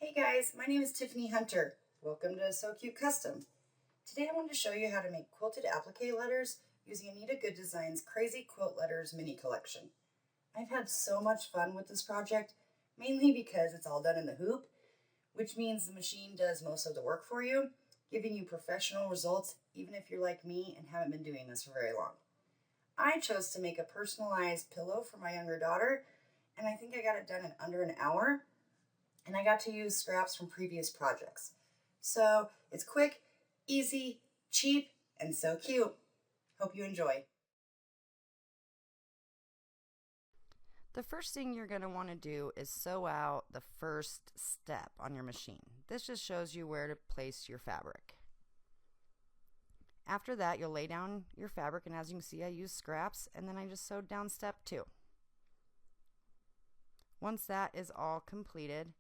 Hey guys, my name is Tiffany Hunter. Welcome to So Cute Custom. Today I wanted to show you how to make quilted applique letters using Anita Gooedesign's Crazy Quilt Letters mini collection. I've had so much fun with this project, mainly because it's all done in the hoop, which means the machine does most of the work for you, giving you professional results even if you're like me and haven't been doing this for very long. I chose to make a personalized pillow for my younger daughter, and I think I got it done in under an hour. And I got to use scraps from previous projects. So it's quick, easy, cheap, and so cute. Hope you enjoy. The first thing you're going to want to do is sew out the first step on your machine. This just shows you where to place your fabric. After that, you'll lay down your fabric, and as you can see, I used scraps, and then I just sewed down step 2. Once that is all completed,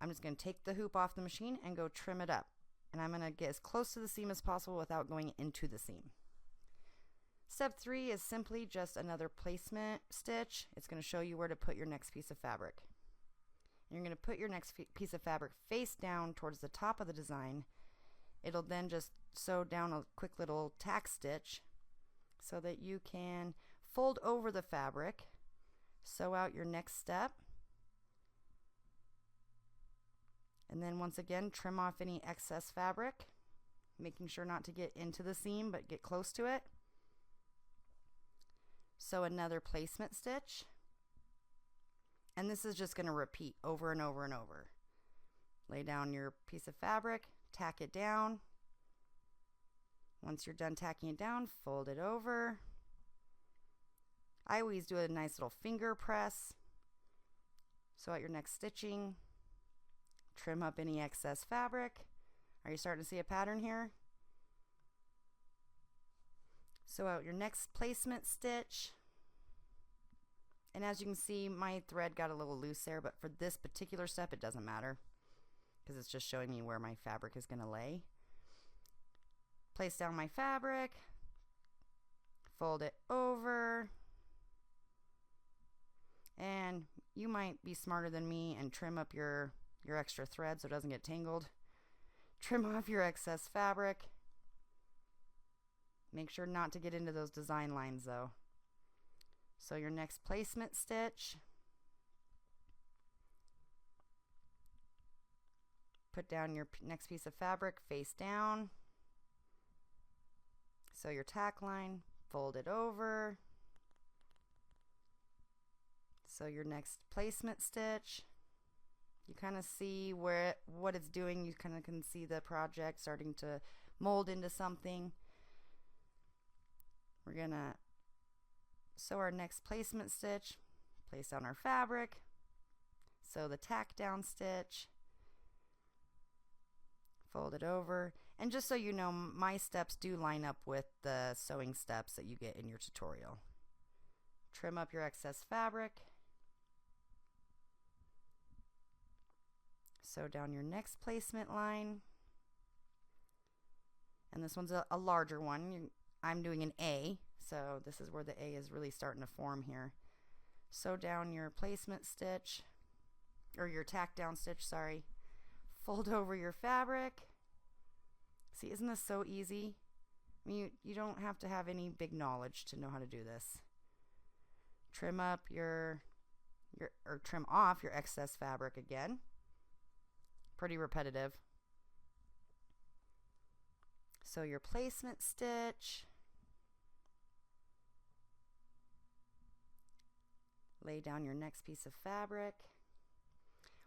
I'm just going to take the hoop off the machine and go trim it up. And I'm going to get as close to the seam as possible without going into the seam. Step 3 is simply just another placement stitch. It's going to show you where to put your next piece of fabric. And you're going to put your next piece of fabric face down towards the top of the design. It'll then just sew down a quick little tack stitch so that you can fold over the fabric, sew out your next step, and then once again trim off any excess fabric, making sure not to get into the seam but get close to it. Sew another placement stitch, and this is just going to repeat over and over and over. Lay down your piece of fabric, tack it down. Once you're done tacking it down, fold it over. I always do a nice little finger press. Sew out your next stitching. Trim up any excess fabric. Are you starting to see a pattern here? Sew out your next placement stitch. And as you can see, my thread got a little loose there, but for this particular step it doesn't matter because it's just showing me where my fabric is going to lay. Place down my fabric, fold it over, and you might be smarter than me and trim up your extra thread so it doesn't get tangled. Trim off your excess fabric. Make sure not to get into those design lines though. So your next placement stitch, put down your next piece of fabric face down. Sew your tack line, fold it over. Sew your next placement stitch. You kind of see what it's doing. You kind of can see the project starting to mold into something. We're gonna sew our next placement stitch, place down our fabric, sew the tackdown stitch, fold it over, and just so you know, my steps do line up with the sewing steps that you get in your tutorial. Trim up your excess fabric, sew down your next placement line, and this one's a larger one. I'm doing an A, so this is where the A is really starting to form here. Sew down your placement stitch, or your tack down stitch, sorry. Fold over your fabric. See, isn't this so easy? I mean, you don't have to have any big knowledge to know how to do this. Trim up or trim off your excess fabric again. Pretty repetitive. Sew your placement stitch. Lay down your next piece of fabric.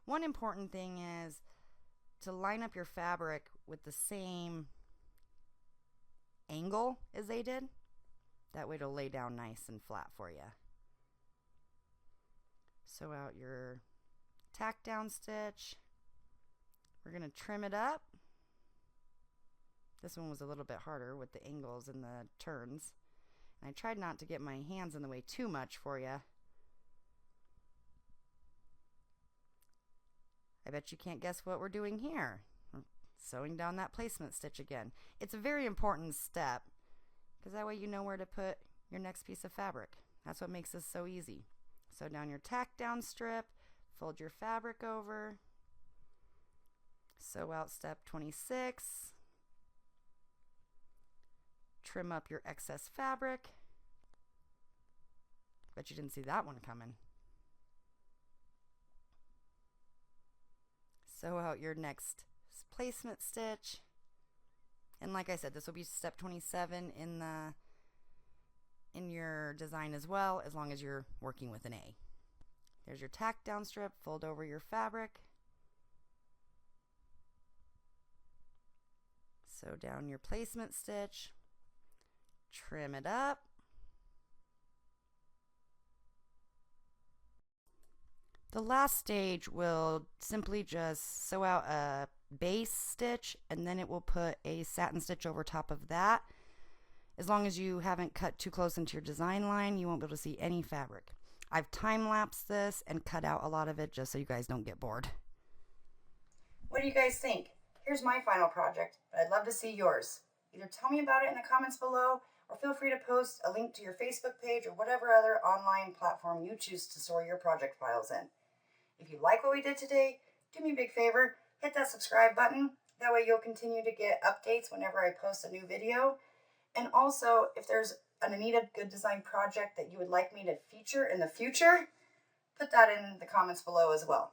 One important thing is to line up your fabric with the same angle as they did. That way it'll lay down nice and flat for you. Sew out your tack down stitch. We're going to trim it up. This one was a little bit harder with the angles and the turns. And I tried not to get my hands in the way too much for you. I bet you can't guess what we're doing here. Sewing down that placement stitch again. It's a very important step because that way you know where to put your next piece of fabric. That's what makes this so easy. Sew down your tack down strip, fold your fabric over, Sew out step 26. Trim up your excess fabric. Bet you didn't see that one coming. Sew out your next placement stitch. And like I said, this will be step 27 in your design as well, as long as you're working with an A. There's your tack down strip. Fold over your fabric. Sew down your placement stitch. Trim it up. The last stage will simply just sew out a base stitch, and then it will put a satin stitch over top of that. As long as you haven't cut too close into your design line, you won't be able to see any fabric. I've time-lapsed this and cut out a lot of it just so you guys don't get bored. What do you guys think? Here's my final project, but I'd love to see yours. Either tell me about it in the comments below, or feel free to post a link to your Facebook page or whatever other online platform you choose to store your project files in. If you like what we did today, do me a big favor, hit that subscribe button. That way you'll continue to get updates whenever I post a new video. And also, if there's an Anita Goodesign project that you would like me to feature in the future, put that in the comments below as well.